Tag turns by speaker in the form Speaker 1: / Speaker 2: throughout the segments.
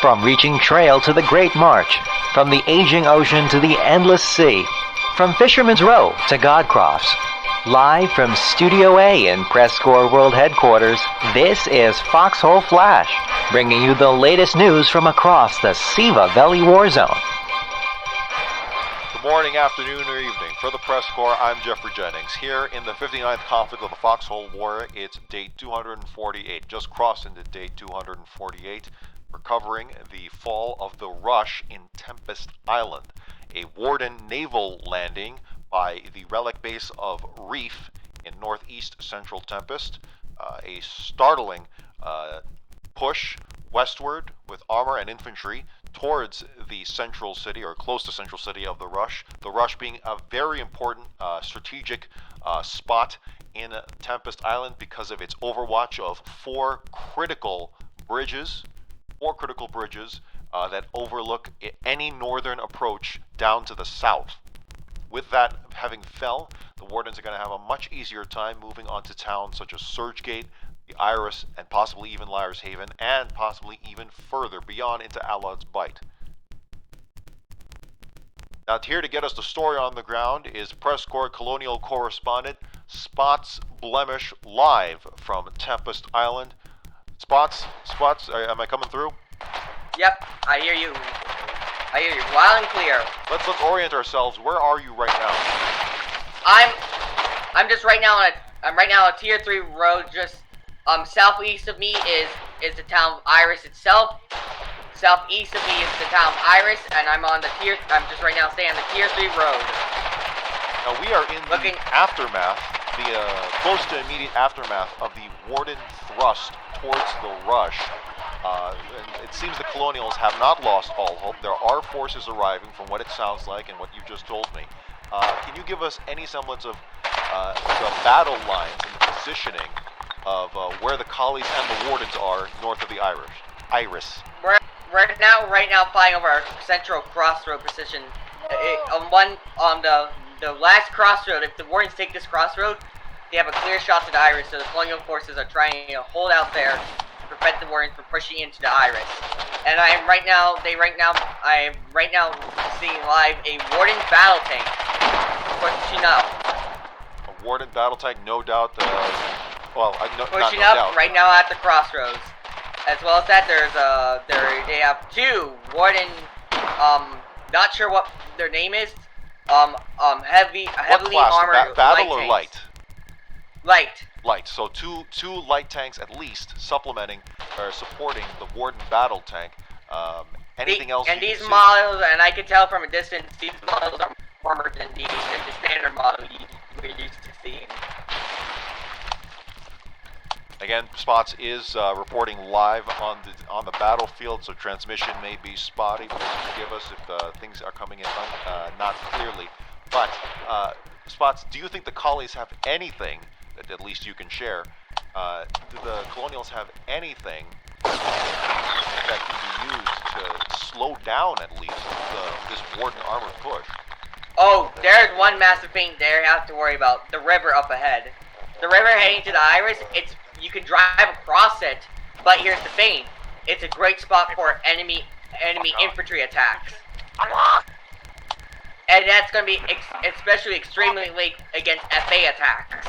Speaker 1: From reaching trail to the Great March, from the aging ocean to the endless sea, from Fisherman's Row to Godcroft's. Live from Studio A in PressCorps World Headquarters, this is Foxhole Flash, bringing you the latest news from across the Siva Valley War Zone.
Speaker 2: Good morning, afternoon, or evening. For the PressCorps, I'm Jeffrey Jennings. Here in the 59th conflict of the Foxhole War, it's day 248, just crossed into day 248. We're covering the fall of the rush in Tempest Island, a Warden naval landing by the relic base of Reef in northeast central Tempest. A startling push westward with armor and infantry towards the central city, or close to central city of the rush. The rush being a very important strategic spot in Tempest Island because of its overwatch of four critical bridges that overlook any northern approach down to the south. With that having fell, the Wardens are going to have a much easier time moving on to towns such as Surgegate, the Iris, and possibly even Liar's Haven, and possibly even further beyond into Allard's Bight. Now, here to get us the story on the ground is PressCorps Colonial correspondent Spots Blemish, live from Tempest Island. Spots, am I coming through?
Speaker 3: Yep, I hear you. I hear you loud and clear.
Speaker 2: Let's orient ourselves. Where are you right now?
Speaker 3: I'm just right now on a tier 3 road. Just southeast of me is the town of Iris itself. Southeast of me is the town of Iris, and I'm just right now staying on the tier 3 road.
Speaker 2: Now we are in the aftermath, the close to immediate aftermath of the Warden thrust towards the rush. And it seems the Colonials have not lost all hope. There are forces arriving from what it sounds like and what you've just told me. Can you give us any semblance of the battle lines and the positioning of where the Collies and the Wardens are north of the Iris?
Speaker 3: We're right now flying over our central crossroad position. On the last crossroad, if the Wardens take this crossroad, they have a clear shot to the Iris, so the Colonial forces are trying to hold out there to prevent the Wardens from pushing into the Iris. And I'm right now seeing live a Warden battle tank pushing up.
Speaker 2: A Warden battle tank, no doubt.
Speaker 3: Pushing up right now at the crossroads. As well as that, they have two Warden. Not sure what their name is. Heavily armored.
Speaker 2: Battle or light?
Speaker 3: Light.
Speaker 2: Light. So two light tanks at least supplementing or supporting the Warden battle tank. Anything else?
Speaker 3: And these models, and I can tell from a distance, these models are more armored than the standard model we're used to seeing.
Speaker 2: Again, Spots is reporting live on the battlefield, so transmission may be spotty. Please forgive us if things are coming in not clearly. But Spots, do you think the Collies have anything that at least you can share? Do the Colonials have anything that can be used to slow down at least this Warden armored push?
Speaker 3: Oh, there's one massive thing there you have to worry about: the river up ahead. The river heading to the Iris. You can drive across it, but here's the thing: it's a great spot for enemy infantry attacks, and that's going to be especially extremely late against FA attacks.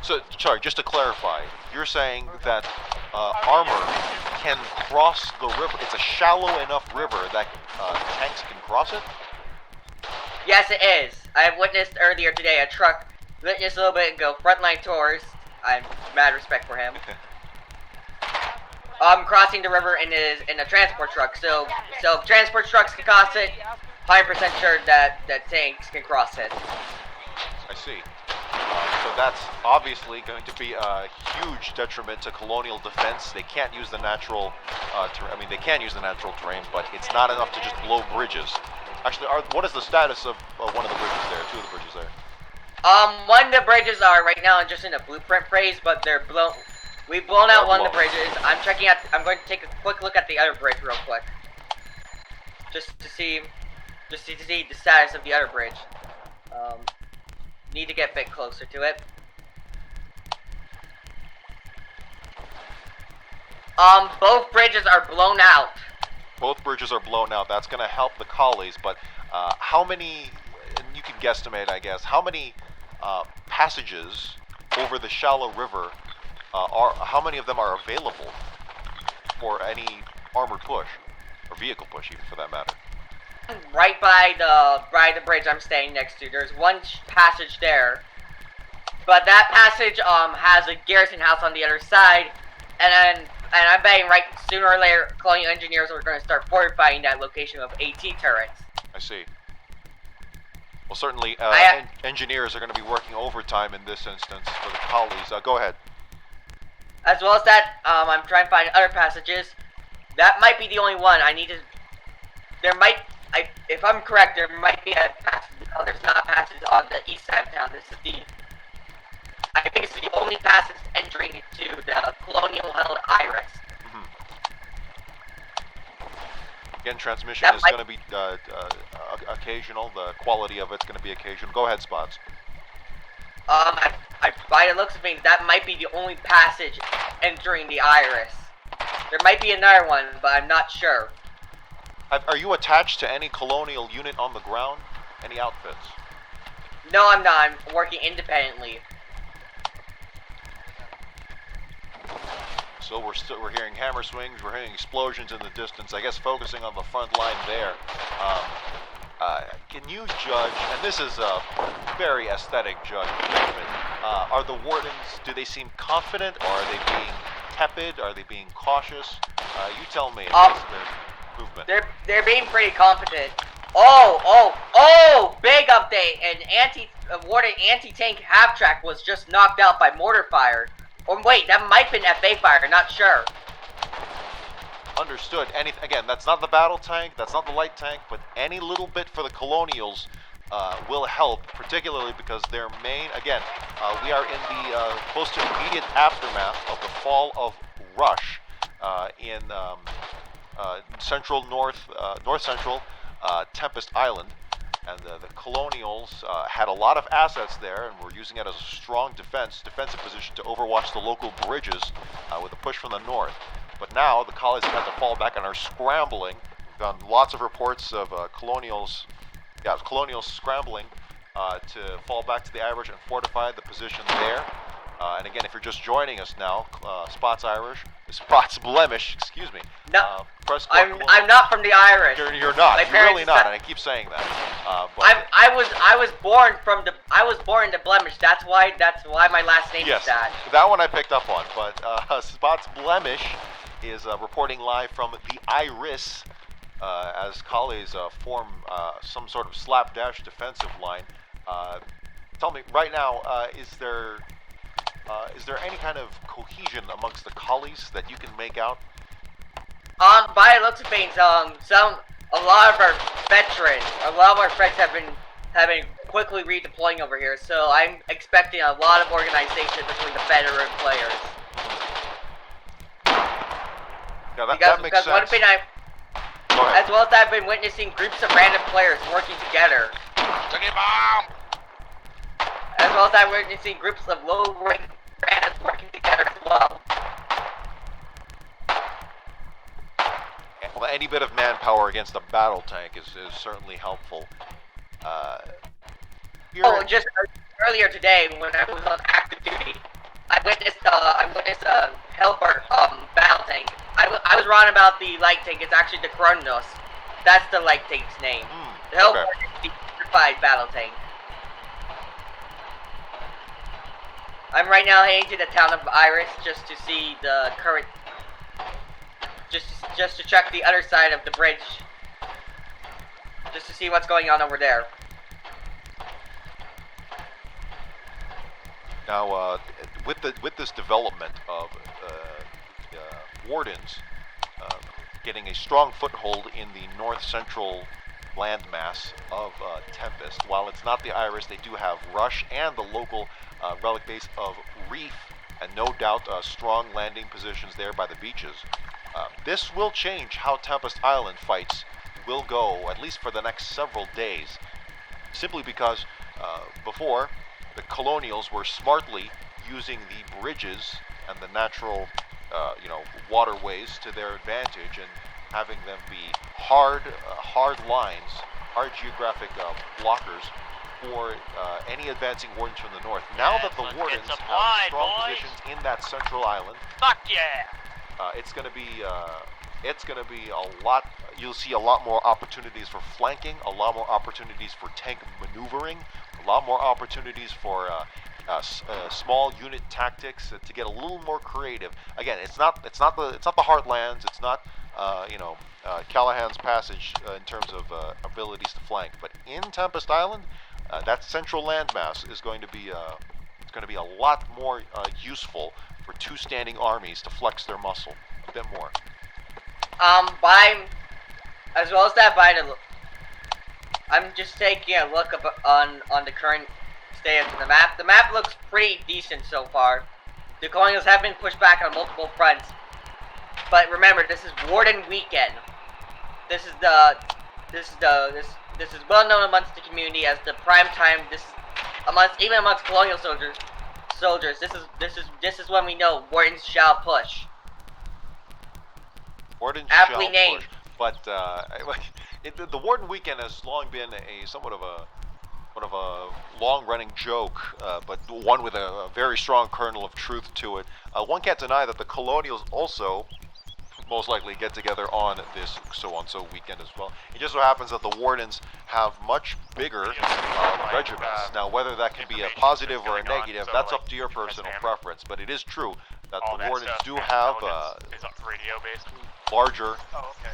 Speaker 2: So, sorry, just to clarify, you're saying that armor can cross the river. It's a shallow enough river that tanks can cross it?
Speaker 3: Yes, it is. I have witnessed earlier today a truck witnessed a little bit ago, frontline tours. I have mad respect for him. Crossing the river in a transport truck. So if transport trucks can cross it, 100% sure that tanks can cross it.
Speaker 2: I see. So that's obviously going to be a huge detriment to Colonial defense. They can't use the natural they can use the natural terrain, but it's not enough to just blow bridges. Actually, what is the status of one of the bridges there? Two of the bridges there.
Speaker 3: One of the bridges are right now just in a blueprint phase, but they're blown. We've blown out one of the bridges. I'm going to take a quick look at the other bridge real quick, just to see the status of the other bridge. Need to get a bit closer to it.
Speaker 4: Both bridges are blown out.
Speaker 2: Both bridges are blown out. That's going to help the collies, but how many, and you can guesstimate, I guess, how many passages over the shallow river how many of them are available for any armored push, or vehicle push even for that matter?
Speaker 3: Right by the bridge I'm staying next to, there's one passage there, but that passage has a garrison house on the other side, and I'm betting right sooner or later colonial engineers are going to start fortifying that location of AT turrets.
Speaker 2: I see. Well, certainly engineers are going to be working overtime in this instance for the collies. Go ahead.
Speaker 3: As well as that, I'm trying to find other passages. That might be the only one. I need to. There might, if I'm correct, there might be a passage. No, there's not a passage on the east side of town. This is the. I think it's the only passage entering into the colonial-held Iris.
Speaker 2: Mm-hmm. Again, transmission is going to be occasional. The quality of it's going to be occasional. Go ahead, Spots.
Speaker 3: By the looks of things, that might be the only passage entering the Iris. There might be another one, but I'm not sure.
Speaker 2: Are you attached to any colonial unit on the ground? Any outfits?
Speaker 3: No, I'm not. I'm working independently.
Speaker 2: So we're hearing hammer swings. We're hearing explosions in the distance. I guess focusing on the front line there. Can you judge, and this is a very aesthetic judgment, are the Wardens, do they seem confident, or are they being tepid, are they being cautious? You tell me, their movement.
Speaker 3: They're being pretty confident. Oh, big update, an Warden anti-tank half-track was just knocked out by mortar fire. Or wait, that might have been FA fire, not sure.
Speaker 2: Understood. Again, that's not the battle tank, that's not the light tank, but any little bit for the Colonials will help, particularly because their main, again, we are in the close to immediate aftermath of the fall of Rush in north central Tempest Island, and the Colonials had a lot of assets there and were using it as a strong defensive position to overwatch the local bridges with a push from the north. But now the collies have had to fall back and are scrambling. We've gotten lots of reports of Colonials scrambling to fall back to the Irish and fortify the position there. And again, if you're just joining us now, Spots Blemish, excuse me.
Speaker 3: No,
Speaker 2: PressCorps
Speaker 3: I'm not from the Irish.
Speaker 2: You're not. You're really not, and I keep saying that. But
Speaker 3: I was born in the Blemish. That's why my last name is that.
Speaker 2: That one I picked up on. But Spots Blemish is reporting live from the Iris as collies form some sort of slapdash defensive line. Tell me right now, is there any kind of cohesion amongst the collies that you can make out?
Speaker 3: By the looks of things, a lot of our veterans, a lot of our friends have been quickly redeploying over here. So I'm expecting a lot of organization between the veteran players.
Speaker 2: Yeah, that makes sense.
Speaker 3: One thing as well as I've been witnessing groups of random players working together. As well as I'm witnessing groups of low-rank randoms working together as well.
Speaker 2: Well, any bit of manpower against a battle tank is certainly helpful.
Speaker 3: Just earlier today when I was on active duty, I witnessed a helper battle tank. I was wrong about the light tank. It's actually the Kronos. That's the light tank's name. The helper is the certified battle tank. I'm right now heading to the town of Iris just to see the current, just to check the other side of the bridge, just to see what's going on over there.
Speaker 2: Now, with this development of Wardens getting a strong foothold in the north-central landmass of Tempest, while it's not the Iris, they do have Rush and the local relic base of Reef, and no doubt strong landing positions there by the beaches. This will change how Tempest Island fights will go, at least for the next several days, simply because before, the Colonials were smartly using the bridges and the natural waterways to their advantage, and having them be hard lines, hard geographic blockers for any advancing Wardens from the north. Now that the Wardens have strong positions in that central island,
Speaker 4: fuck yeah!
Speaker 2: it's going to be a lot. You'll see a lot more opportunities for flanking, a lot more opportunities for tank maneuvering, a lot more opportunities for small unit tactics to get a little more creative. Again, it's not the Heartlands. It's not Callahan's Passage in terms of abilities to flank. But in Tempest Island, that central landmass is going to be a lot more useful for two standing armies to flex their muscle a bit more.
Speaker 3: As well as that, I'm just taking a look on the current state of the map. The map looks pretty decent so far. The Colonials have been pushed back on multiple fronts, but remember, this is Warden weekend. This is well known amongst the community as the prime time. This is even amongst Colonial soldiers. This is when we know Wardens shall push.
Speaker 2: Wardens
Speaker 3: aptly
Speaker 2: shall
Speaker 3: named.
Speaker 2: push, but the Warden weekend has long been a somewhat of a long-running joke, but one with a very strong kernel of truth to it. One can't deny that the Colonials also most likely get together on this so weekend as well. It just so happens that the Wardens have much bigger regiments. Now, whether that can be a positive or a negative, that's up to your personal preference, but it is true that the Wardens do have larger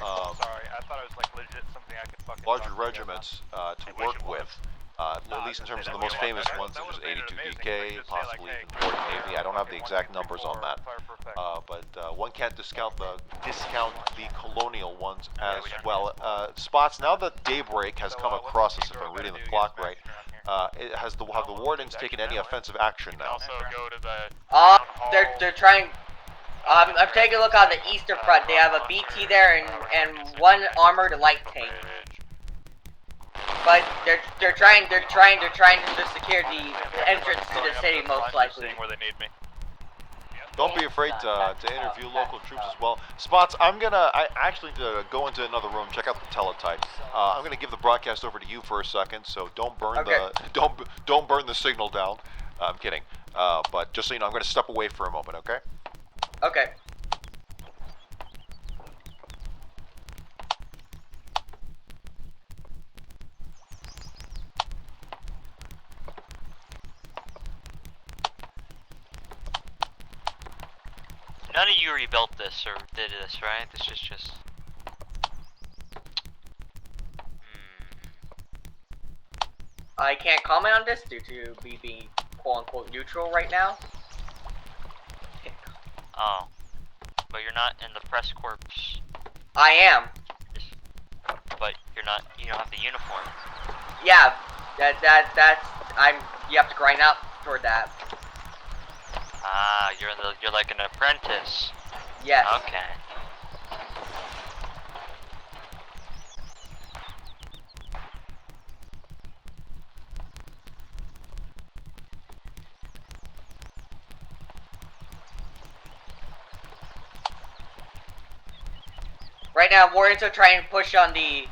Speaker 4: sorry, I thought it was like legit something I could fucking
Speaker 2: larger regiments to work with. At least in terms of the most famous ones, such as 82DK, possibly even Warden Navy. I don't have the exact numbers on that, but one can't discount the Colonial ones as well. Spots, now that daybreak has come across us, if I'm reading the clock right, have the Wardens taken any offensive action now?
Speaker 4: Also go to the
Speaker 3: They're trying. I'm taking a look on the eastern front. They have a BT there and one armored light tank. But they're trying to secure the entrance to the city, most likely.
Speaker 4: Where they need me.
Speaker 2: Don't be afraid to interview local troops as well. Spots, I actually go into another room, check out the teletype. I'm gonna give the broadcast over to you for a second, so don't burn don't burn the signal down. I'm kidding. But just so you know, I'm gonna step away for a moment, okay?
Speaker 3: Okay.
Speaker 5: None of you rebuilt this or did this, right? This is just...
Speaker 3: I can't comment on this due to me being quote-unquote neutral right now.
Speaker 5: Oh. But you're not in the PressCorps.
Speaker 3: I am.
Speaker 5: But you're not, you don't have the uniform.
Speaker 3: Yeah, you have to grind up for that.
Speaker 5: Ah, you're like an apprentice.
Speaker 3: Yes.
Speaker 5: Okay.
Speaker 3: Right now, Warriors are trying to push on the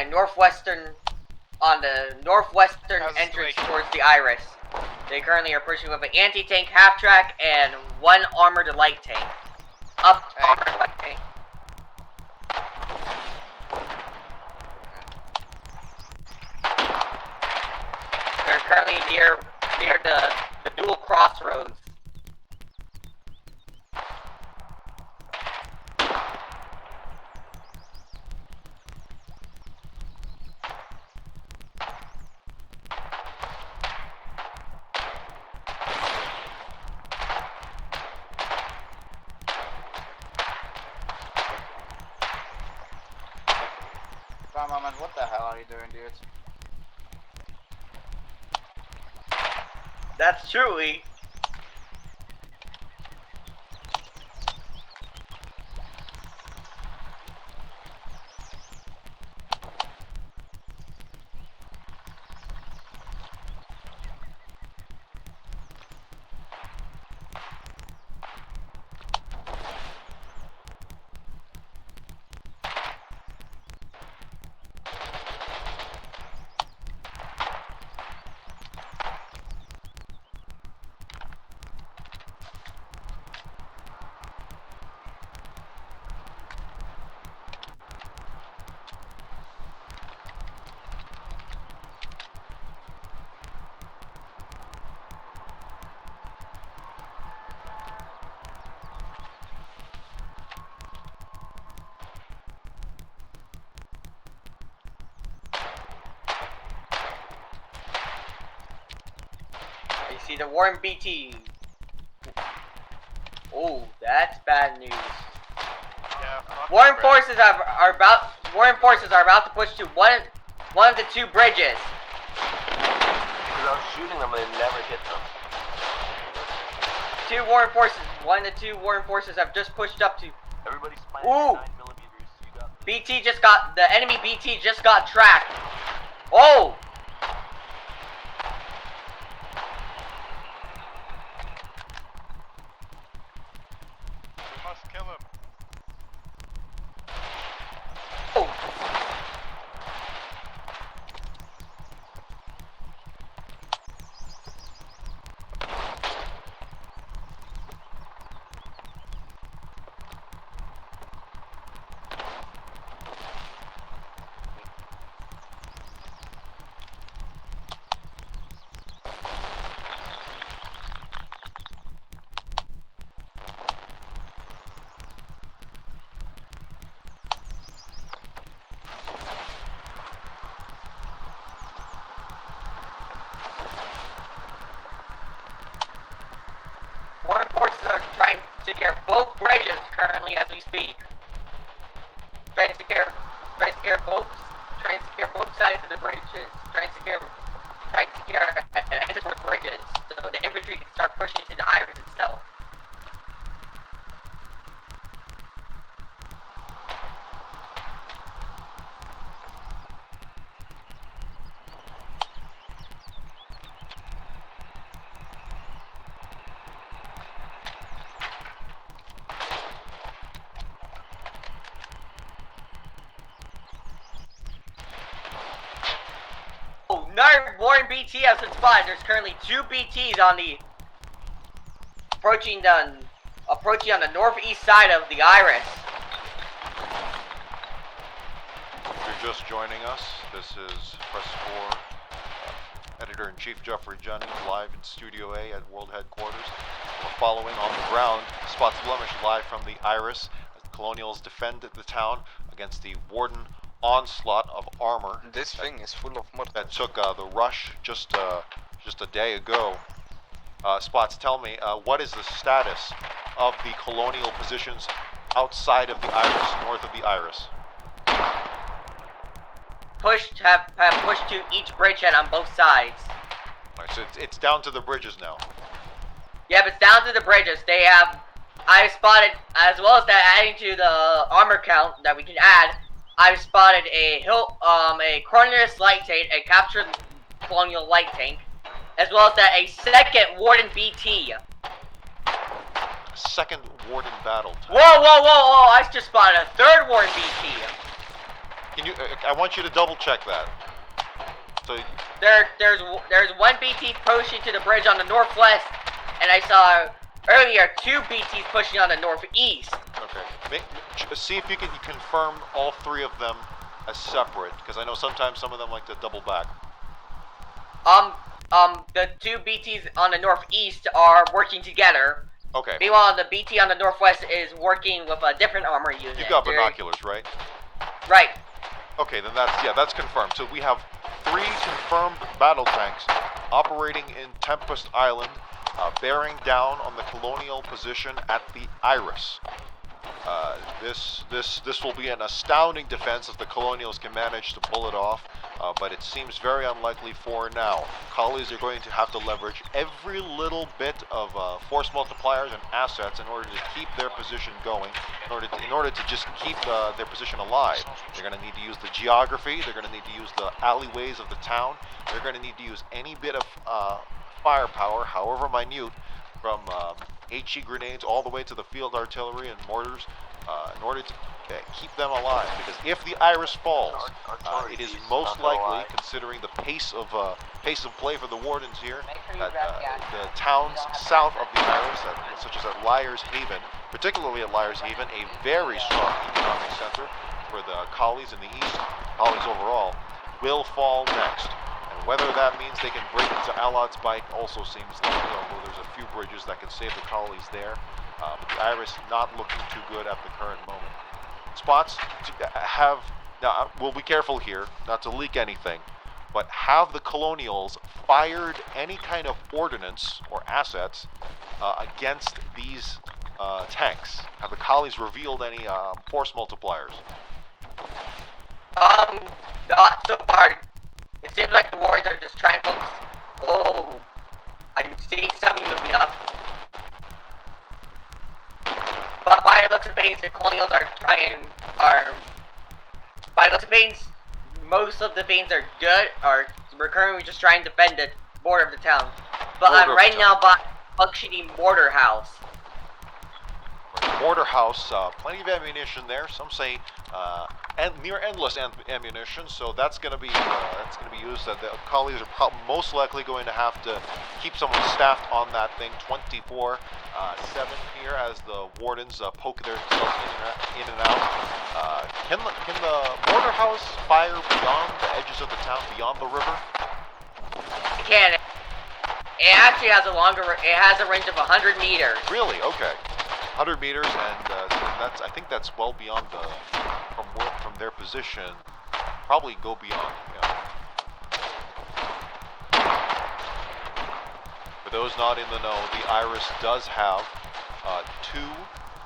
Speaker 3: northwestern entrance towards the Iris. They currently are pushing with an anti-tank half-track and one armored light tank. Armored light tank. They're currently near the dual crossroads.
Speaker 6: Moment, what the hell are you doing, dude?
Speaker 3: That's truly. See the Warren BT. Oh, that's bad news.
Speaker 4: Yeah, fuck
Speaker 3: Warren
Speaker 4: the
Speaker 3: forces are about to push to one of the two bridges.
Speaker 7: Because I was shooting them and it never hit them.
Speaker 3: One of the two Warren forces have just pushed up to.
Speaker 7: Everybody's
Speaker 3: Ooh.
Speaker 7: planning 9mm. You got
Speaker 3: The enemy BT just got tracked. Oh!
Speaker 4: We must kill him.
Speaker 3: Oh! Warren forces are trying to secure both bridges currently as we speak. Trying to secure both sides of the bridges. Trying to secure the bridges so the infantry can start pushing to the Iris itself. Oh, another Warren BT has been spotted. There's currently two BTs approaching on the northeast side of the Iris.
Speaker 2: If you're just joining us, this is PressCorps Editor-in-Chief Jeffrey Jennings live in Studio A at World Headquarters. We're following on the ground Spots Blemish live from the Iris as the Colonials defend the town against the Warden onslaught of armor.
Speaker 6: This thing is full of mud.
Speaker 2: That took the rush just a day ago. Spots, tell me, what is the status of the Colonial positions outside of the Iris, north of the Iris?
Speaker 3: Have pushed to each bridgehead on both sides.
Speaker 2: Alright, so it's down to the bridges now.
Speaker 3: Yep, it's down to the bridges. I've spotted, as well as that adding to the armor count that we can add, I've spotted a Cornelius light tank, a captured Colonial light tank, as well as that a second Warden BT.
Speaker 2: Second Warden battle tank.
Speaker 3: Whoa! I just spotted a third Warden BT.
Speaker 2: Can you? I want you to double check that. So
Speaker 3: There's one BT pushing to the bridge on the northwest, and I saw earlier two BTs pushing on the northeast.
Speaker 2: okay, see if you can confirm all three of them as separate, because I know sometimes some of them like to double back.
Speaker 3: The two BTs on the northeast are working together.
Speaker 2: Okay.
Speaker 3: Meanwhile, the BT on the northwest is working with a different armor unit.
Speaker 2: You've got binoculars, right?
Speaker 3: Right.
Speaker 2: Okay, then that's confirmed. So we have 3 confirmed battle tanks operating in Tempest Island, bearing down on the Colonial position at the Iris. This will be an astounding defense if the Colonials can manage to pull it off, but it seems very unlikely for now. Collies are going to have to leverage every little bit of force multipliers and assets in order to keep their position going, in order to just keep their position alive. They're going to need to use the geography, they're going to need to use the alleyways of the town, they're going to need to use any bit of firepower, however minute, from HE grenades all the way to the field artillery and mortars, in order to keep them alive. Because if the Iris falls, it is most likely, considering the pace of play for the Wardens here, that the towns south of the Iris, such as at Liar's Haven, particularly at Liar's Haven, a very strong economic center for the Collies in the east, Collies overall, will fall next. And whether that means they can break into Allott's Bite also seems likely, although there's a few bridges that can save the Collies there. But the Iris not looking too good at the current moment. Spots, now we'll be careful here not to leak anything, but have the Colonials fired any kind of ordnance or assets against these tanks? Have the Collies revealed any force multipliers?
Speaker 3: Not so far. It seems like the Warriors are just trying to focus. Oh, I'm seeing something moving up. But by the looks of things, the Colonials by the looks of things, most of the things are good, we're currently just trying to defend the border of the town. But I'm right now by functioning mortar house.
Speaker 2: Mortar house, plenty of ammunition there. Some say near endless ammunition, so that's going to be used. The Collies are most likely going to have to keep someone staffed on that thing 24/7 here as the Wardens poke themselves in and out. Can the mortar house fire beyond the edges of the town, beyond the river?
Speaker 3: It can. It actually has it has a range of 100 meters.
Speaker 2: Really? Okay. 100 meters, and I think that's well beyond from their position. Probably go beyond. Yeah. For those not in the know, the Iris does have 2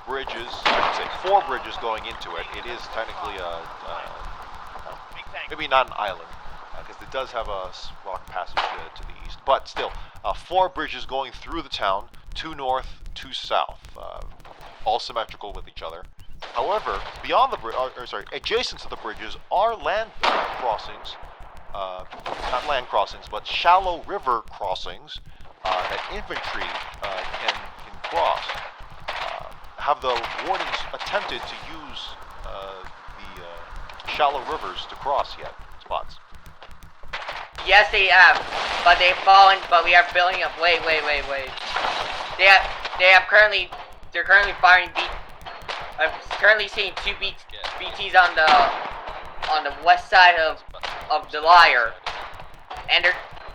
Speaker 2: bridges. I should say 4 bridges going into it. It is technically maybe not an island, because it does have a rock passage to the east, but still 4 bridges going through the town, 2 north, 2 south, all symmetrical with each other. However, beyond the adjacent to the bridges are land crossings, not land crossings, but shallow river crossings that infantry can cross. Have the Wardens attempted to use the shallow rivers to cross yet, Spots?
Speaker 3: Yes, they have, but they've fallen. But we are building up. Wait. They're currently firing. I'm currently seeing 2 BTs on the west side of the Lyre, and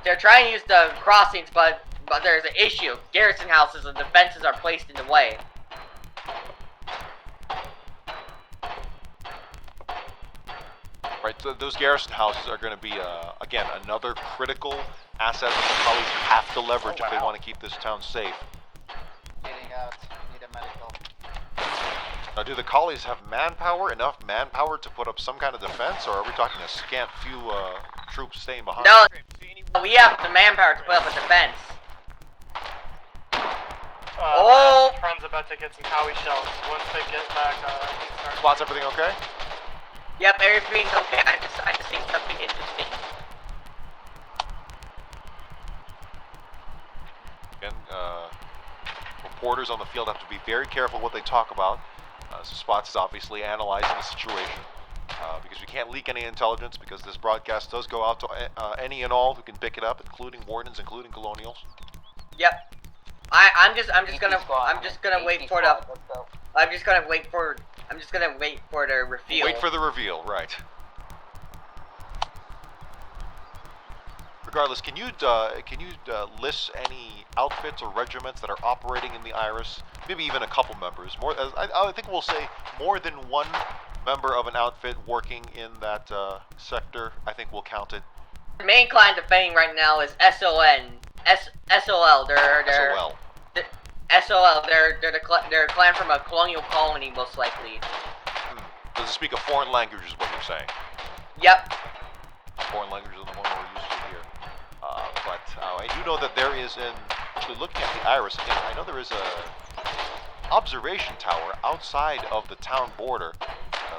Speaker 3: they're trying to use the crossings, but there's an issue. Garrison houses and defenses are placed in the way.
Speaker 2: Right, so those garrison houses are going to be, again, another critical asset that the Collies have to leverage if they want to keep this town safe.
Speaker 6: Getting out. Need a medical.
Speaker 2: Now, do the Collies have enough manpower to put up some kind of defense, or are we talking a scant few troops staying behind?
Speaker 3: No, we have the manpower to put up a defense.
Speaker 4: Friend's about to get some Howie shells. Once they get back,
Speaker 2: Spots, everything okay?
Speaker 3: Yep, everything's okay. I just think something interesting.
Speaker 2: Again, reporters on the field have to be very careful what they talk about. So Spots is obviously analyzing the situation because we can't leak any intelligence, because this broadcast does go out to any and all who can pick it up, including Wardens, including Colonials.
Speaker 3: Yep. I'm just gonna wait for the reveal.
Speaker 2: Wait for the reveal, right? Regardless, can you list any outfits or regiments that are operating in the Iris? Maybe even a couple members. I think we'll say more than one member of an outfit working in that sector. I think we'll count it.
Speaker 3: The main client defending right now is SOL.
Speaker 2: SOL.
Speaker 3: They're a clan from a colonial colony, most likely.
Speaker 2: Does it speak a foreign language, is what you're saying?
Speaker 3: Yep.
Speaker 2: Foreign language is the one we're used to here. But I do know that there is actually looking at the Iris again, I know there is a observation tower outside of the town border,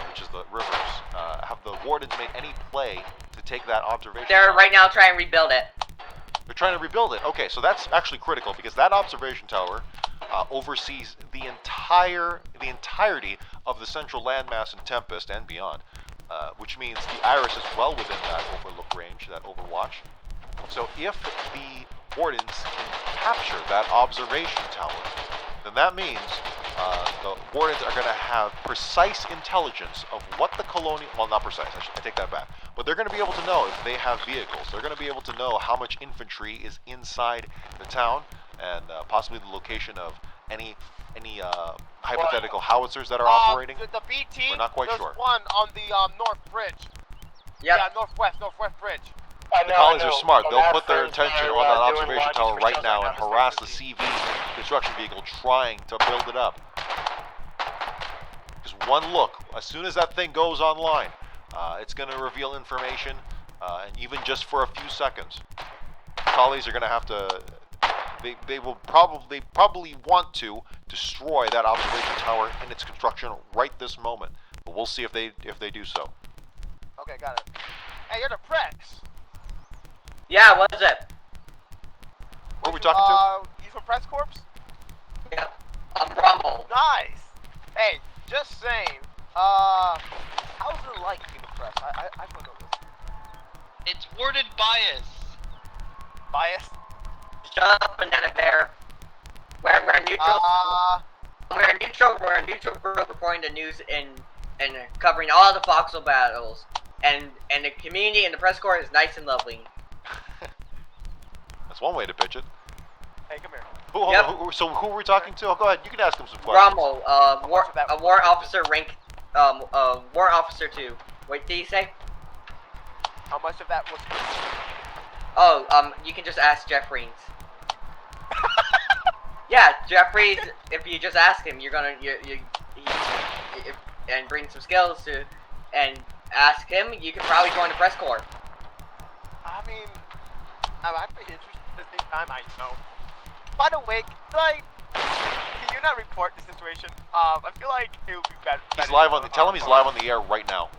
Speaker 2: which is the rivers. Have the Wardens made any play to take that observation tower?
Speaker 3: Right now trying to rebuild it.
Speaker 2: They're trying to rebuild it. Okay, so that's actually critical, because that observation tower oversees the entirety of the central landmass in Tempest and beyond, which means the Iris is well within that overlook range, that overwatch. So if the Wardens can capture that observation tower, then that means the Wardens are going to have precise intelligence of what the Colonial... Well, not precise, I take that back. But they're going to be able to know if they have vehicles. They're going to be able to know how much infantry is inside the town, and possibly the location of any hypothetical howitzers that are operating.
Speaker 8: The BT,
Speaker 2: we're not quite sure.
Speaker 8: There's one on the north bridge.
Speaker 3: Yep.
Speaker 8: Yeah, northwest bridge.
Speaker 2: The Colonials are smart. They'll put their attention on that observation tower right now and harass the CV construction vehicle trying to build it up. Just one look. As soon as that thing goes online, it's going to reveal information, and even just for a few seconds. Collies are going to have to... They will probably want to destroy that observation tower in its construction right this moment. But we'll see if they do so.
Speaker 6: Okay, got it. Hey, you're the press.
Speaker 3: Yeah, what is it?
Speaker 2: Who are we talking to?
Speaker 6: You from PressCorps?
Speaker 3: Yeah, I'm Rumble.
Speaker 6: Nice. Hey, just saying. How's it like being the press? I want to know this.
Speaker 5: It's worded bias.
Speaker 6: Bias?
Speaker 3: Shut up, Banana Bear. We're neutral. We're a neutral group reporting the news and covering all the Foxhole battles. And the community and the press corps is nice and lovely.
Speaker 2: That's one way to pitch it.
Speaker 6: Hey, come here.
Speaker 2: So who are we talking to? Oh, go ahead. You can ask him some questions.
Speaker 3: Rommel, warrant officer rank, warrant officer 2. What did he say?
Speaker 6: How much of that was...
Speaker 3: Oh, you can just ask Jeffries. Yeah, Jeffries. If you just ask him, you're gonna and bring some skills to, and ask him. You could probably join the press corps.
Speaker 6: I mean, I'd be interested at the same time. I know. By the way, can you not report the situation? I feel like it would be better.
Speaker 2: He's live on the. Tell him he's live on the air right now.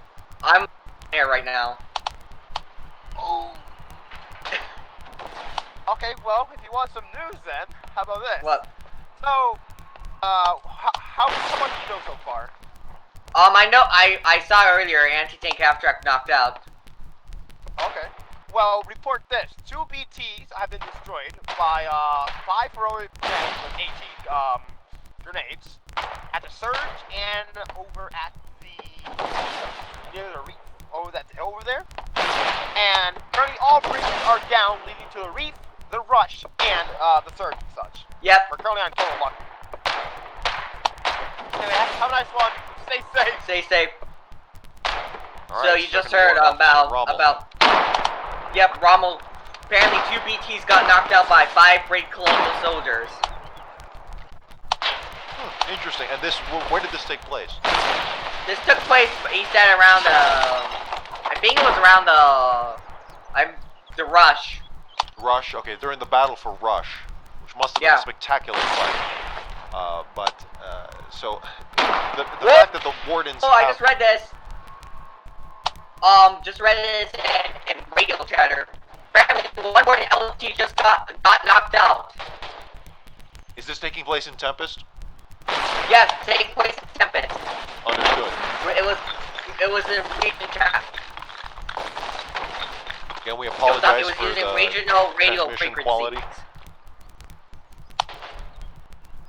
Speaker 3: I'm here right now.
Speaker 6: Oh. Okay, well, if you want some news then, how about this?
Speaker 3: What?
Speaker 6: So, how much you know so far?
Speaker 3: I know, I saw earlier anti-tank half-track knocked out.
Speaker 6: Okay. Well, report this. 2 BTs have been destroyed by, 5 heroic men with 18, grenades at the surge and over at the, near the reef. Over there. And currently all bridges are down, leading to the reef, the rush, and the surge and such.
Speaker 3: Yep.
Speaker 6: We're currently on total luck. Anyway, have a nice one. Stay safe.
Speaker 3: Stay safe.
Speaker 2: All
Speaker 3: So
Speaker 2: right,
Speaker 3: you just
Speaker 2: second
Speaker 3: heard
Speaker 2: Rommel.
Speaker 3: about. Yep, Rommel. Apparently 2 BTs got knocked out by 5 great colonial soldiers.
Speaker 2: Interesting. And this, where did this take place?
Speaker 3: This took place, he said, around I think it was around the rush.
Speaker 2: Rush. Okay, they're in the battle for Rush, which must have been a spectacular fight. So the fact that the wardens.
Speaker 3: Oh, I just read this. Just read this in radio chatter. Apparently, one warden LT just got knocked out.
Speaker 2: Is this taking place in Tempest?
Speaker 3: Yes, taking place in Tempest.
Speaker 2: Understood.
Speaker 3: It was in region chat.
Speaker 2: Again, we apologize
Speaker 3: it was
Speaker 2: for
Speaker 3: using
Speaker 2: the
Speaker 3: regional radio
Speaker 2: transmission
Speaker 3: frequencies.
Speaker 2: quality.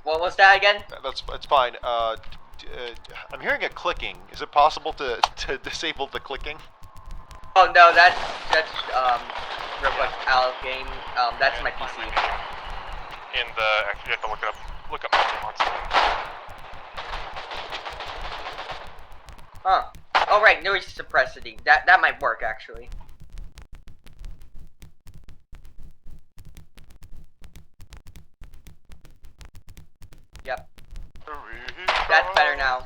Speaker 3: What was that again?
Speaker 2: That's fine. I'm hearing a clicking. Is it possible to disable the clicking?
Speaker 3: Oh no, that's real quick out of game. That's my PC.
Speaker 8: Actually, you have to look up monster.
Speaker 3: Huh. Oh right, noise suppressity. That might work actually. Yep. That's better now.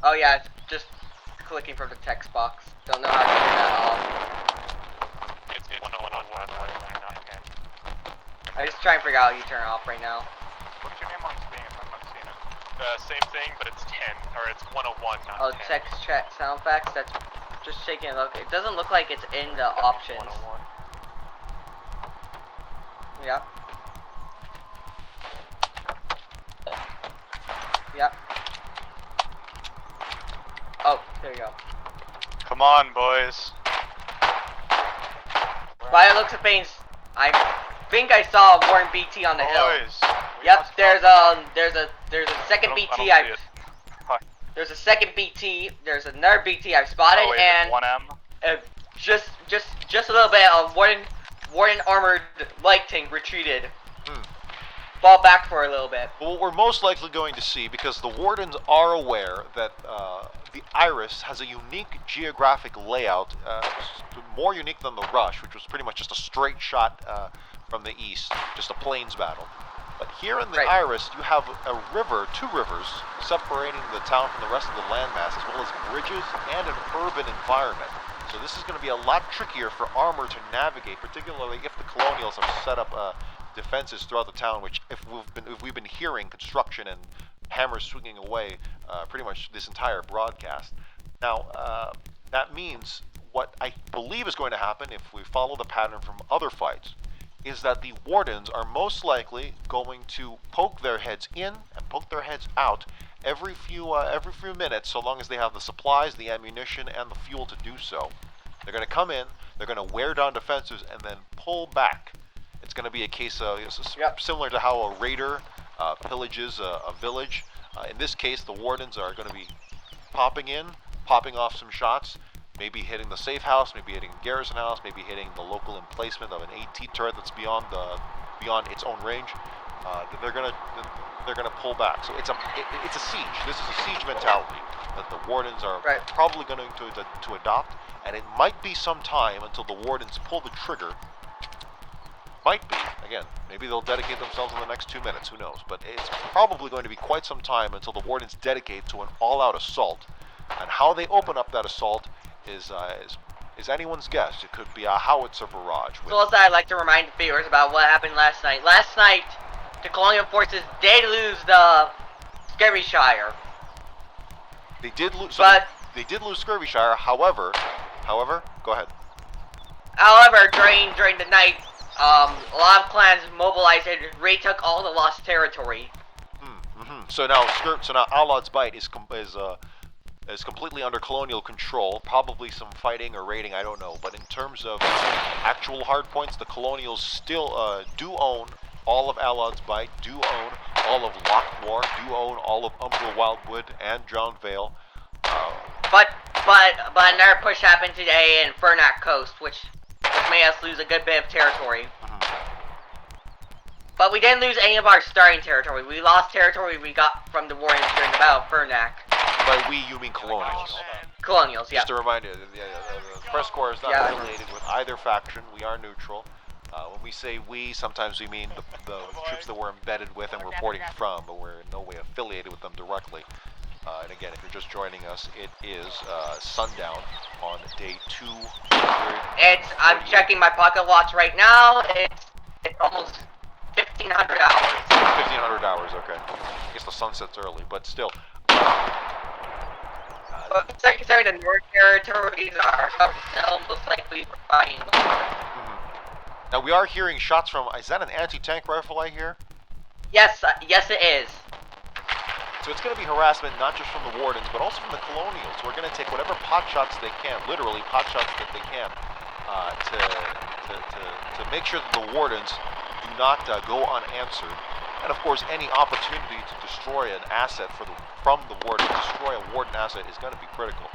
Speaker 3: Oh yeah, it's just clicking from the text box. Don't know how to turn that off.
Speaker 8: It's 101.1.9.
Speaker 3: I just trying to figure out how you turn it off right now.
Speaker 8: What's your name on Steam? I'm not seeing it. Same thing, but it's 10, or it's 101, not
Speaker 3: Oh,
Speaker 8: 10.
Speaker 3: text chat sound effects. That's just shaking it. Okay, it doesn't look like it's in the options.
Speaker 8: 101.
Speaker 3: Yep. Yep. Oh, there you go.
Speaker 8: Come on, boys.
Speaker 3: By the looks of things, I think I saw a Warren BT on the hill.
Speaker 8: Boys.
Speaker 3: Yep, there's a second BT there's a second BT, there's another BT I've spotted,
Speaker 8: Oh, wait,
Speaker 3: and
Speaker 8: 1M?
Speaker 3: just a little bit of Warden armored light tank retreated. Fall back for a little bit.
Speaker 2: Well, what we're most likely going to see, because the wardens are aware that the Iris has a unique geographic layout, more unique than the Rush, which was pretty much just a straight shot from the east, just a plains battle. But here in the Iris, you have a river, 2 rivers, separating the town from the rest of the landmass, as well as bridges and an urban environment. So this is going to be a lot trickier for armor to navigate, particularly if the Colonials have set up defenses throughout the town, which if we've been hearing construction and hammers swinging away pretty much this entire broadcast. Now, that means what I believe is going to happen if we follow the pattern from other fights is that the Wardens are most likely going to poke their heads in and poke their heads out every few minutes, so long as they have the supplies, the ammunition, and the fuel to do so. They're going to come in, they're going to wear down defenses, and then pull back. It's going to be a case of similar to how a raider pillages a village. In this case, the Wardens are going to be popping in, popping off some shots, maybe hitting the safe house, maybe hitting the garrison house, maybe hitting the local emplacement of an AT turret that's beyond its own range. They're gonna pull back. So it's a siege. This is a siege mentality that the Wardens are probably going to adopt, and it might be some time until the Wardens pull the trigger. Might be. Again, maybe they'll dedicate themselves in the next 2 minutes, who knows. But it's probably going to be quite some time until the Wardens dedicate to an all-out assault. And how they open up that assault is anyone's guess. It could be a howitzer barrage.
Speaker 3: So also, I'd like to remind the viewers about what happened last night. Last night, the Colonial forces did lose the Skirmishire.
Speaker 2: They did lose. They did lose Skirmishire. However, go ahead.
Speaker 3: However, during the night, a lot of clans mobilized and retook all the lost territory.
Speaker 2: So now Alod's Bite is completely under Colonial control. Probably some fighting or raiding, I don't know. But in terms of actual hard points, the Colonials still do own all of Alod's Bite, do own all of Lockmore, do own all of Umbral Wildwood and John Vale.
Speaker 3: But another push happened today in Fernac Coast, which made us lose a good bit of territory. But we didn't lose any of our starting territory. We lost territory we got from the Warriors during the Battle of Fernac.
Speaker 2: By we, you mean Colonials.
Speaker 3: Colonials, yeah.
Speaker 2: Just a reminder, the PressCorps is not affiliated with either faction. We are neutral. When we say we, sometimes we mean the troops that we're embedded with and reporting from, but we're in no way affiliated with them directly. And again, if you're just joining us, it is sundown on day 2.
Speaker 3: I'm checking my pocket watch right now. It's almost 1,500 hours.
Speaker 2: 1,500 hours, okay. I guess the sun sets early, but still.
Speaker 3: But considering the North territories are still most likely fighting.
Speaker 2: Now we are hearing shots from. Is that an anti-tank rifle I hear?
Speaker 3: Yes, yes it is.
Speaker 2: So it's going to be harassment not just from the Wardens, but also from the Colonials, who are going to take whatever pot shots they can, literally pot shots that they can, to make sure that the Wardens do not go unanswered. And of course, any opportunity to destroy an asset from the Warden, destroy a Warden asset, is going to be critical.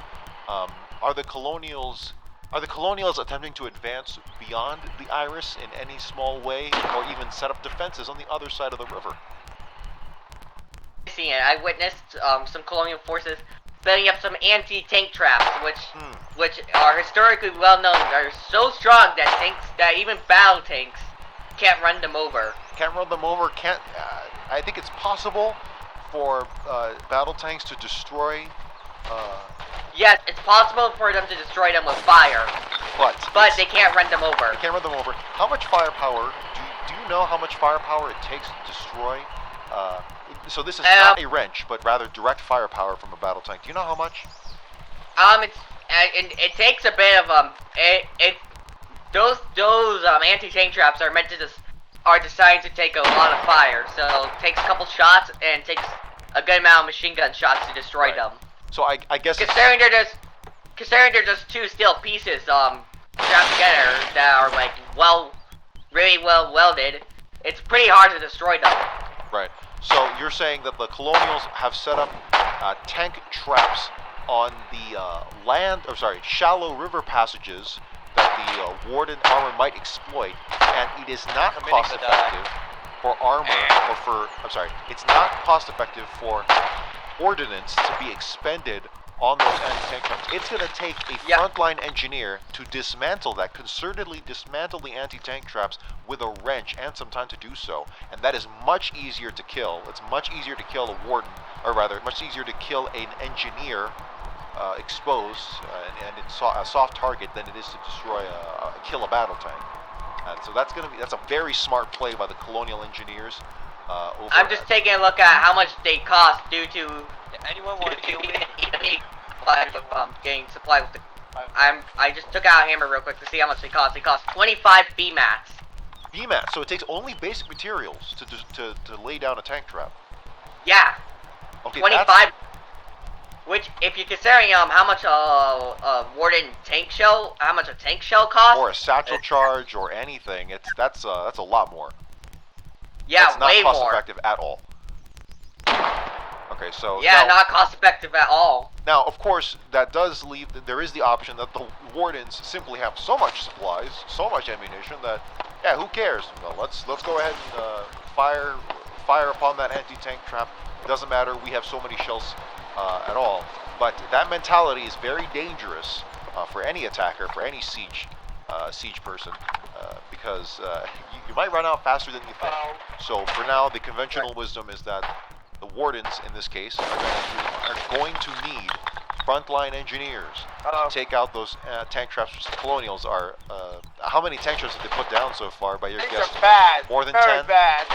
Speaker 2: Are the Colonials attempting to advance beyond the Iris in any small way, or even set up defenses on the other side of the river?
Speaker 3: I witnessed some Colonial forces setting up some anti-tank traps, which are historically well known. They're so strong that even battle tanks can't run them over. I think it's possible for battle tanks to destroy. Yes, it's possible for them to destroy them with fire. But they can't run them over.
Speaker 2: How much firepower? Do you know how much firepower it takes to destroy? So this is not a wrench, but rather direct firepower from a battle tank. Do you know how much?
Speaker 3: It takes a bit of those anti-tank traps are designed to take a lot of fire. So it takes a couple shots and takes a good amount of machine gun shots to destroy them.
Speaker 2: So I guess
Speaker 3: considering they're just 2 steel pieces strapped together that are like really well welded, it's pretty hard to destroy them.
Speaker 2: Right. So you're saying that the Colonials have set up tank traps on the shallow river passages that the Warden armor might exploit, and it is not cost effective for armor it's not cost effective for ordnance to be expended on those anti-tank traps. It's going to take a frontline engineer to dismantle that, concertedly dismantle the anti-tank traps with a wrench and some time to do so. And that is much easier to kill. It's much easier to kill a warden, or rather, much easier to kill an engineer exposed and in a soft target than it is to destroy kill a battle tank. And so that's a very smart play by the Colonial engineers.
Speaker 3: I'm just taking a look at how much they cost due to
Speaker 5: Anyone want to heal me?
Speaker 3: getting supplied with the. I just took out a hammer real quick to see how much they cost. They cost 25 BMATs.
Speaker 2: BMAT. So it takes only basic materials to lay down a tank trap.
Speaker 3: Yeah.
Speaker 2: Okay,
Speaker 3: 25. Which, if you're considering how much a Warden tank shell, how much a tank shell costs,
Speaker 2: or a satchel charge, or anything, that's a lot more.
Speaker 3: Yeah,
Speaker 2: that's not
Speaker 3: way
Speaker 2: cost
Speaker 3: more.
Speaker 2: effective at all. Okay, so
Speaker 3: yeah,
Speaker 2: now,
Speaker 3: not cost effective at all.
Speaker 2: Now, of course, that does leave. There is the option that the Wardens simply have so much supplies, so much ammunition that, yeah, who cares? Well, let's go ahead and fire upon that anti-tank trap. It doesn't matter. We have so many shells at all. But that mentality is very dangerous for any attacker, for any siege person, because you might run out faster than you think. So for now, the conventional wisdom is that the Wardens, in this case, are going to need frontline engineers to take out those tank traps. Which the Colonials are. How many tank traps have they put down so far, by your
Speaker 6: Things
Speaker 2: guess?
Speaker 6: are bad.
Speaker 2: More than
Speaker 6: Very
Speaker 2: 10?
Speaker 6: bad.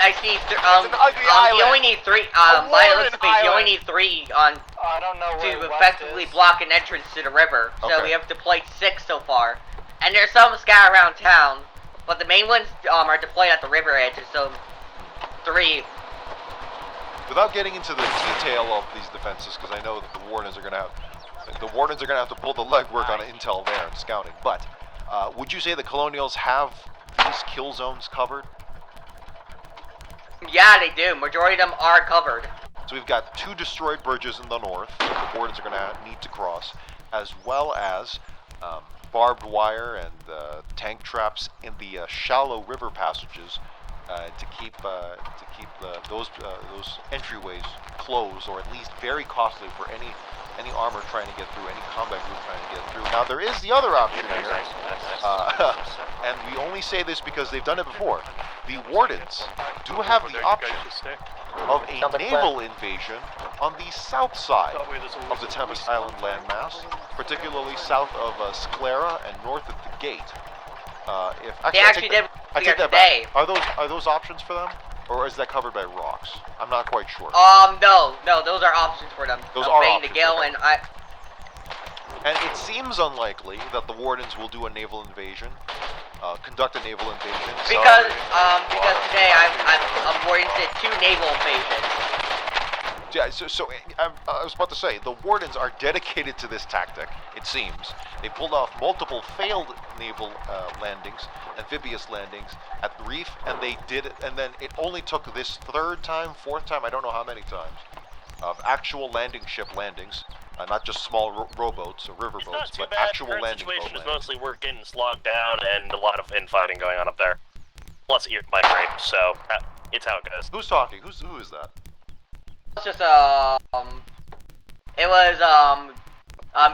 Speaker 3: I see.
Speaker 6: It's an ugly island.
Speaker 3: You only need 3. By the looks of it, you only need 3 on
Speaker 4: I don't know where
Speaker 3: to
Speaker 4: west
Speaker 3: effectively
Speaker 4: is.
Speaker 3: block an entrance to the river. So
Speaker 2: Okay.
Speaker 3: we have deployed 6 so far, and there's some scattered around town, but the main ones are deployed at the river edges. So 3.
Speaker 2: Without getting into the detail of these defenses, because I know that the Wardens are going to have to pull the legwork on intel there and scouting. But would you say the Colonials have these kill zones covered?
Speaker 3: Yeah, they do. Majority of them are covered.
Speaker 2: So we've got 2 destroyed bridges in the north that the Wardens are going to need to cross, as well as barbed wire and tank traps in the shallow river passages to keep those entryways closed, or at least very costly for any armor trying to get through, any combat group trying to get through. Now there is the other option here, and we only say this because they've done it before. The Wardens do have the option of a naval invasion on the south side of the Tempest Island landmass, particularly south of Sclera and north of the Gate.
Speaker 3: They actually did here today.
Speaker 2: Are those options for them, or is that covered by rocks? I'm not quite sure.
Speaker 3: No, those are options for them.
Speaker 2: Those are
Speaker 3: Bane
Speaker 2: options,
Speaker 3: the Gale,
Speaker 2: okay.
Speaker 3: and
Speaker 2: it seems unlikely that the Wardens will do a naval invasion, conduct a naval invasion.
Speaker 3: because today I'm worried did 2 naval invasions.
Speaker 2: Yeah, so I was about to say, the Wardens are dedicated to this tactic, it seems. They pulled off multiple failed naval landings, amphibious landings at the reef, and they did it, and then it only took this 3rd time, 4th time, I don't know how many times, of actual landing ship landings, not just small rowboats or river boats, but actual landing boat
Speaker 9: situation is
Speaker 2: landings.
Speaker 9: mostly we're getting slogged down and a lot of infighting going on up there. Plus migrate, so it's how it goes.
Speaker 2: Who's talking? Who is that?
Speaker 3: It's just it was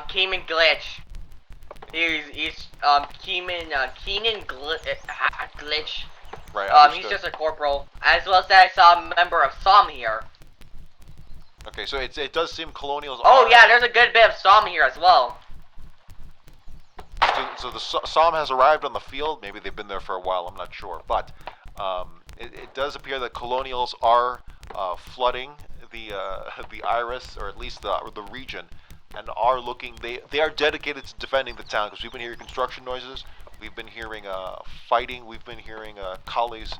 Speaker 3: Keenan Glitch. He's Keenan Glitch.
Speaker 2: Right,
Speaker 3: He's just a corporal, as well as I saw a member of SOM here.
Speaker 2: Okay, so it does seem Colonials
Speaker 3: Oh
Speaker 2: are...
Speaker 3: yeah, there's a good bit of SOM here as well.
Speaker 2: So the SOM has arrived on the field. Maybe they've been there for a while, I'm not sure. But it does appear that Colonials are flooding the Iris, or at least the region, and are looking. They are dedicated to defending the town, because we've been hearing construction noises, we've been hearing fighting, we've been hearing collies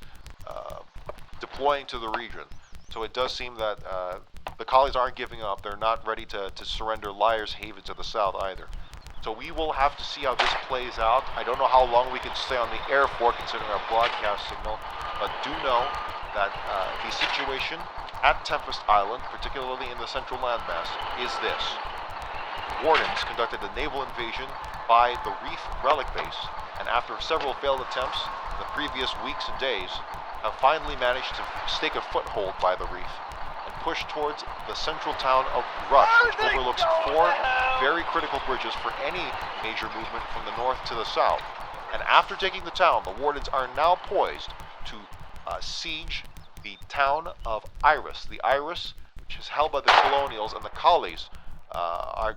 Speaker 2: deploying to the region. So it does seem that the collies aren't giving up. They're not ready to surrender Liar's Haven to the south either. So we will have to see how this plays out. I don't know how long we can stay on the air for, considering our broadcast signal, but do know that the situation at Tempest Island, particularly in the central landmass, is this. Wardens conducted a naval invasion by the Reef Relic Base, and after several failed attempts in the previous weeks and days, have finally managed to stake a foothold by the reef and push towards the central town of Rush, which overlooks 4 very critical bridges for any major movement from the north to the south. And after taking the town, the Wardens are now poised to siege the town of Iris. The Iris, which is held by the Colonials, and the Collies are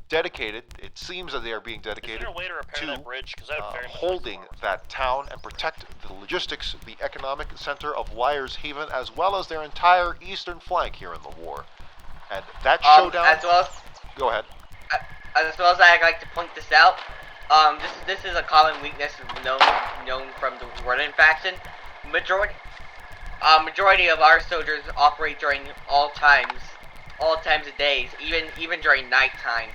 Speaker 2: dedicated, it seems that they are being dedicated
Speaker 9: Is there a way to repair that bridge? 'Cause I would very much
Speaker 2: holding
Speaker 9: like to
Speaker 2: that town and protect the logistics, the economic center of Liar's Haven, as well as their entire eastern flank here in the war. And that showdown...
Speaker 3: As well as,
Speaker 2: Go ahead.
Speaker 3: as well as I'd like to point this out, this is a common weakness known from the Warden faction. Majority of our soldiers operate during all times of days, even during nighttime.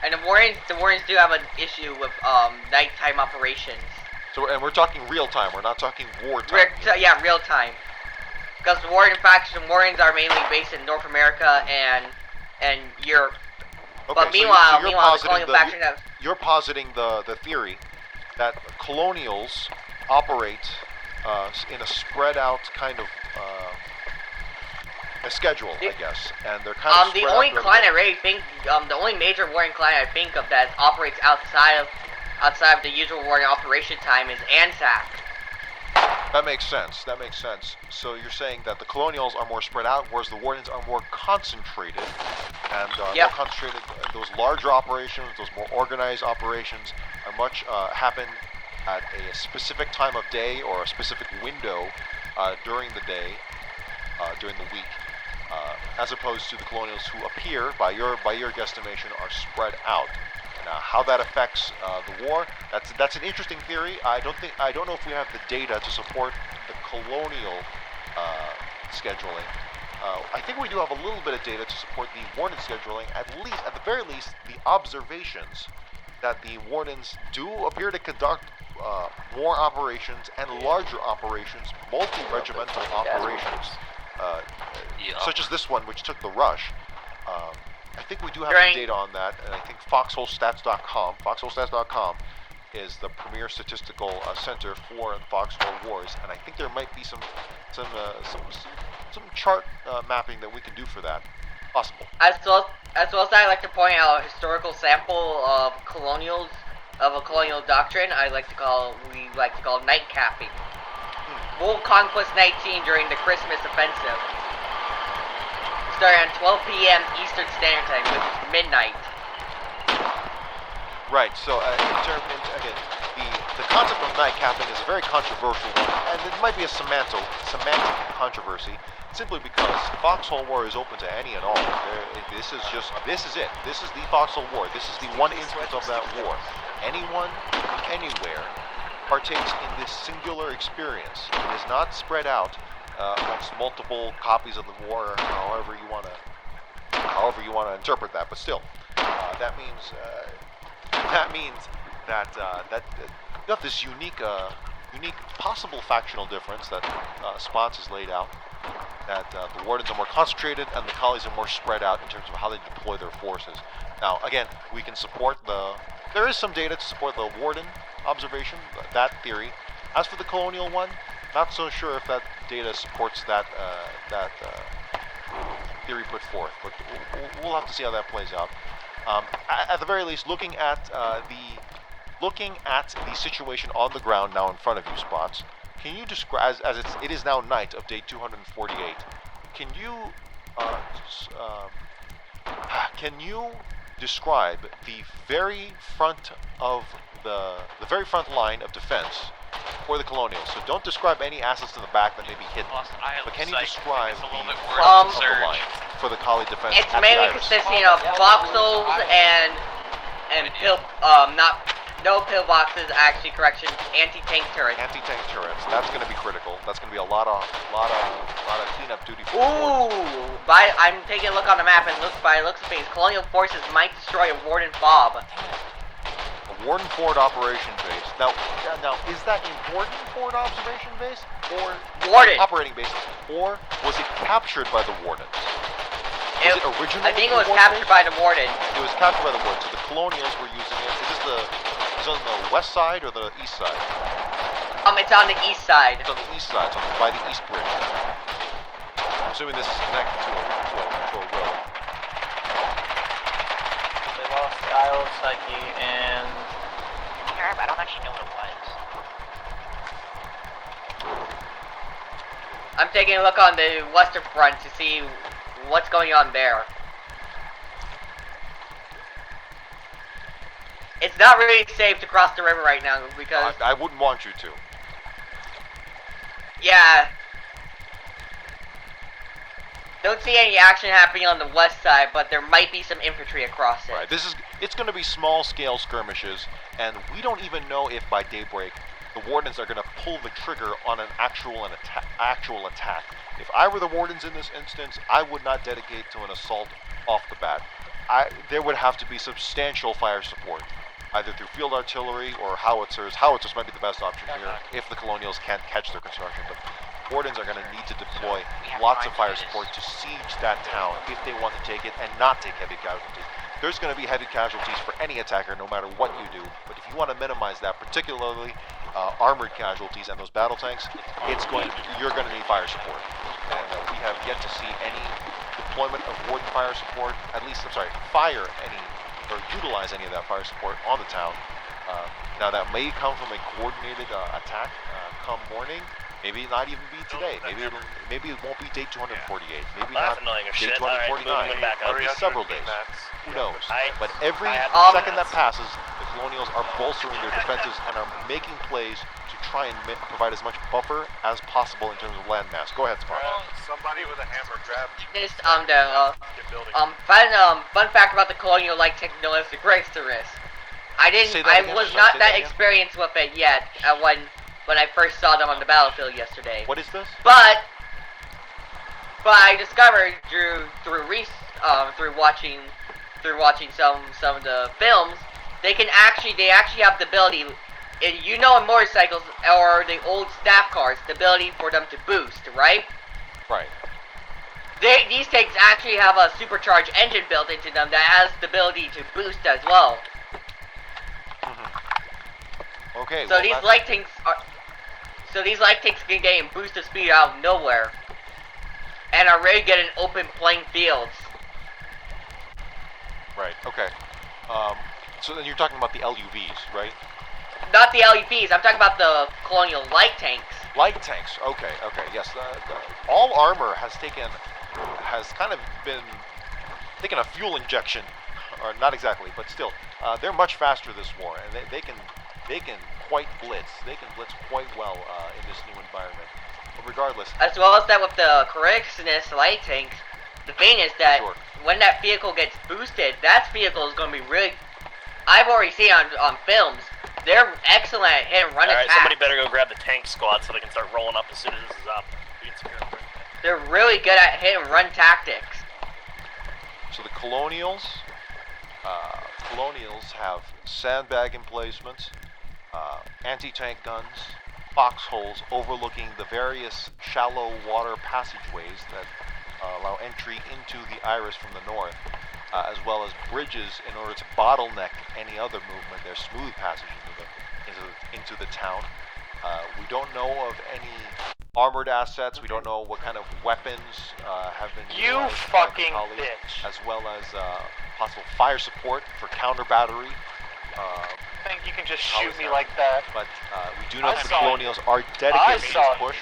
Speaker 3: And the Wardens do have an issue with nighttime operations.
Speaker 2: So, and we're talking real time. We're not talking war time.
Speaker 3: Yeah, real time. Because the Warden faction, Wardens are mainly based in North America and Europe.
Speaker 2: Okay,
Speaker 3: But meanwhile,
Speaker 2: you're
Speaker 3: the Colonial faction has...
Speaker 2: You're positing the theory that Colonials operate in a spread out kind of a schedule, I guess, and they're kind of
Speaker 3: the only clan I really think, the only major Warden clan I think of that operates outside of the usual Warden operation time is ANZAC.
Speaker 2: That makes sense. That makes sense. So you're saying that the Colonials are more spread out, whereas the Wardens are more concentrated, and more concentrated. Those larger operations, those more organized operations, are much happen at a specific time of day or a specific window during the day, during the week, as opposed to the Colonials, who appear, by your guesstimation, are spread out. Now, how that affects the war, that's an interesting theory. I don't know if we have the data to support the Colonial scheduling. I think we do have a little bit of data to support the Warden scheduling. At the very least, the observations that the Wardens do appear to conduct more operations and larger operations, multi-regimental operations, such as this one, which took the Rush. I think we do have some data on that, and I think foxholestats.com is the premier statistical center for the Foxhole Wars, and I think there might be some chart mapping that we can do for that. Possible.
Speaker 3: As well as I'd like to point out a historical sample of Colonials, of a colonial doctrine we like to call night capping. World Conquest 19 during the Christmas offensive. Starting at 12 p.m. Eastern Standard Time, which is midnight.
Speaker 2: Right, so again, the concept of night capping is a very controversial one, and it might be a semantic controversy, simply because Foxhole War is open to any and all. This is it. This is the Foxhole War. This is the one instance of that war. Anyone, anywhere, partakes in this singular experience. It is not spread out amongst multiple copies of the war, or however you want to interpret that. But still, that means that you have this unique possible factional difference that Spots has laid out. That the Wardens are more concentrated and the Collies are more spread out in terms of how they deploy their forces. Now, again, we can support there is some data to support the Warden observation, that theory. As for the Colonial one, not so sure if that data supports that theory put forth, but we'll have to see how that plays out. At the very least, looking at the situation on the ground now in front of you, Spots, can you describe, as it is now night of day 248, can you describe the very front line of defense for the Colonials? So don't describe any assets in the back that may be hidden, but can you describe the front of the line for the Collie defense?
Speaker 3: It's mainly consisting of foxholes and no pillboxes, actually, correction, anti-tank turrets.
Speaker 2: Anti-tank turrets. That's going to be critical. That's going to be a lot of cleanup duty for
Speaker 3: I'm taking a look on the map, and by the looks of things, Colonial forces might destroy a Warden fob.
Speaker 2: A Warden forward operation base. Now, is that a Warden forward observation base or
Speaker 3: Warden
Speaker 2: operating base, or was it captured by the Wardens? Was it originally?
Speaker 3: I think it was captured by the Warden.
Speaker 2: It was captured by the Warden. So the Colonials were using it. Is it on the west side or the east side?
Speaker 3: It's on the east side.
Speaker 2: It's on the east side, by the East Bridge. assuming this is connected to a road.
Speaker 10: They lost the Isle of Psyche and...
Speaker 5: I don't actually know what it was.
Speaker 3: I'm taking a look on the western front to see what's going on there. It's not really safe to cross the river right now because...
Speaker 2: I wouldn't want you to.
Speaker 3: Yeah. Don't see any action happening on the west side, but there might be some infantry across it.
Speaker 2: Right. It's going to be small-scale skirmishes, and we don't even know if by daybreak the Wardens are going to pull the trigger on an actual attack. If I were the Wardens in this instance, I would not dedicate to an assault off the bat. There would have to be substantial fire support, either through field artillery or howitzers. Howitzers might be the best option here if the Colonials can't catch their construction, but Wardens are going to need to deploy lots of fire support to siege that town if they want to take it and not take heavy casualties. There's going to be heavy casualties for any attacker no matter what you do, but if you want to minimize that, particularly armored casualties and those battle tanks, you're going to need fire support. And we have yet to see any deployment of Warden fire support, utilize any of that fire support on the town. Now that may come from a coordinated attack come morning. Maybe not even be today. Maybe it won't be day 248. Maybe not day 249. It'll be several days. Who knows? But every second that passes, the Colonials are bolstering their defenses and are making plays to try and provide as much buffer as possible in terms of land mass. Go ahead, Spots.
Speaker 8: Somebody with a hammer grab.
Speaker 3: This fun fact about the Colonial light tank known as the Gregsterus. I was not that experienced with it yet when I first saw them on the battlefield yesterday.
Speaker 2: What is this?
Speaker 3: But I discovered through watching some of the films, they actually have the ability, in motorcycles or the old staff cars, the ability for them to boost, right?
Speaker 2: Right.
Speaker 3: These tanks actually have a supercharged engine built into them that has the ability to boost as well.
Speaker 2: Okay.
Speaker 3: So these light tanks can gain boosted speed out of nowhere, and are really good in open playing fields.
Speaker 2: Right. Okay. So then you're talking about the LUVs, right?
Speaker 3: Not the LEVs. I'm talking about the Colonial light tanks.
Speaker 2: Light tanks. Okay. Yes. All armor has kind of been taken a fuel injection, or not exactly, but still, they're much faster this war, and they can quite blitz. They can blitz quite well in this new environment. But regardless,
Speaker 3: as well as that with the Corrixness light tanks, the thing is that when that vehicle gets boosted, that vehicle is going to be really. I've already seen on films. They're excellent at hit and run attacks.
Speaker 9: Alright, somebody better go grab the tank squad so they can start rolling up as soon as this is up.
Speaker 3: They're really good at hit and run tactics.
Speaker 2: So the Colonials have sandbag emplacements, anti-tank guns, foxholes overlooking the various shallow water passageways that allow entry into the Iris from the north, as well as bridges in order to bottleneck any other movement. There's smooth passage into the town. We don't know of any armored assets. We don't know what kind of weapons have been used.
Speaker 4: You fucking bitch.
Speaker 2: As well as possible fire support for counter battery.
Speaker 4: I think you can just shoot me like that.
Speaker 2: But we do know that the Colonials are dedicated to this push.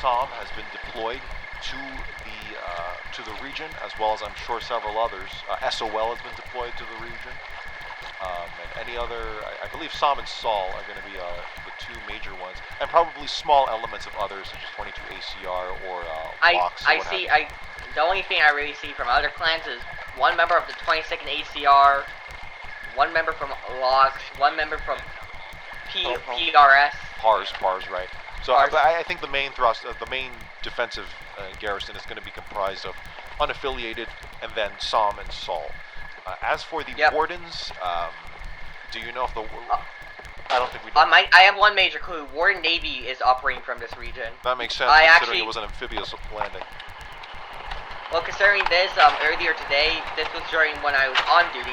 Speaker 2: SOM has been deployed to the region, as well as I'm sure several others. SOL has been deployed to the region. And any other, I believe SOM and SOL are going to be the two major ones, and probably small elements of others, such as 22 ACR or Lox.
Speaker 3: The only thing I really see from other clans is one member of the 22nd ACR, one member from Lox, one member from PRS.
Speaker 2: PARS, right. So I think the main thrust, the main defensive garrison is going to be comprised of unaffiliated and then SOM and SOL. As for the Wardens, do you know if the... I don't think we do.
Speaker 3: I have one major clue. Warden Navy is operating from this region.
Speaker 2: That makes sense, considering it was an amphibious landing.
Speaker 3: Well, considering this, earlier today, this was when I was on duty,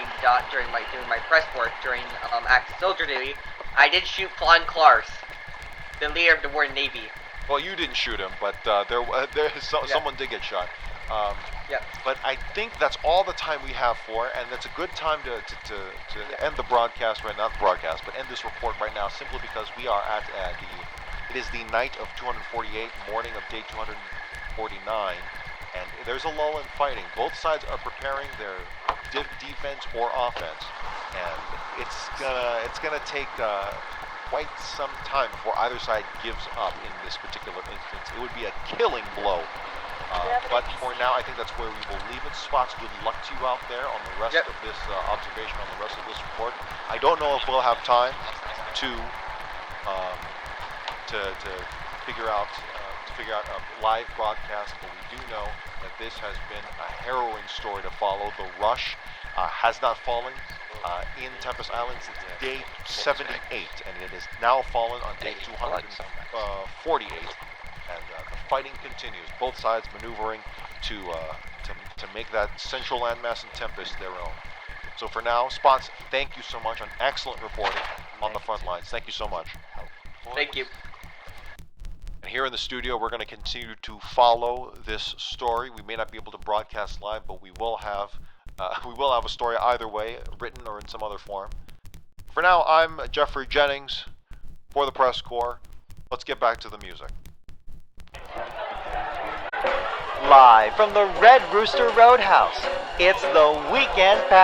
Speaker 3: doing my press work, during active soldier duty, I did shoot Flan Klars, the leader of the Warden Navy.
Speaker 2: Well, you didn't shoot him, but someone did get shot.
Speaker 3: Yeah.
Speaker 2: But I think that's all the time we have for, and that's a good time to end the broadcast right now. Not the broadcast, but end this report right now, simply because we are at it is the night of 248, morning of day 249, and there's a lull in fighting. Both sides are preparing their defense or offense, and it's gonna take quite some time before either side gives up in this particular instance. It would be a killing blow. But for now, I think that's where we will leave it. Spots, good luck to you out there on the rest of this observation, on the rest of this report. I don't know if we'll have time to figure out a live broadcast, but we do know that this has been a harrowing story to follow. The rush has not fallen in Tempest Island since day 78, and it has now fallen on day 248. And the fighting continues. Both sides maneuvering to make that central landmass in Tempest their own. So for now, Spots, thank you so much on excellent reporting on the front lines. Thank you so much.
Speaker 3: Thank you.
Speaker 2: And here in the studio, we're going to continue to follow this story. We may not be able to broadcast live, but we will have a story either way, written or in some other form. For now, I'm Jeffrey Jennings for the Press Corps. Let's get back to the music.
Speaker 1: Live from the Red Rooster Roadhouse, it's the Weekend Pass.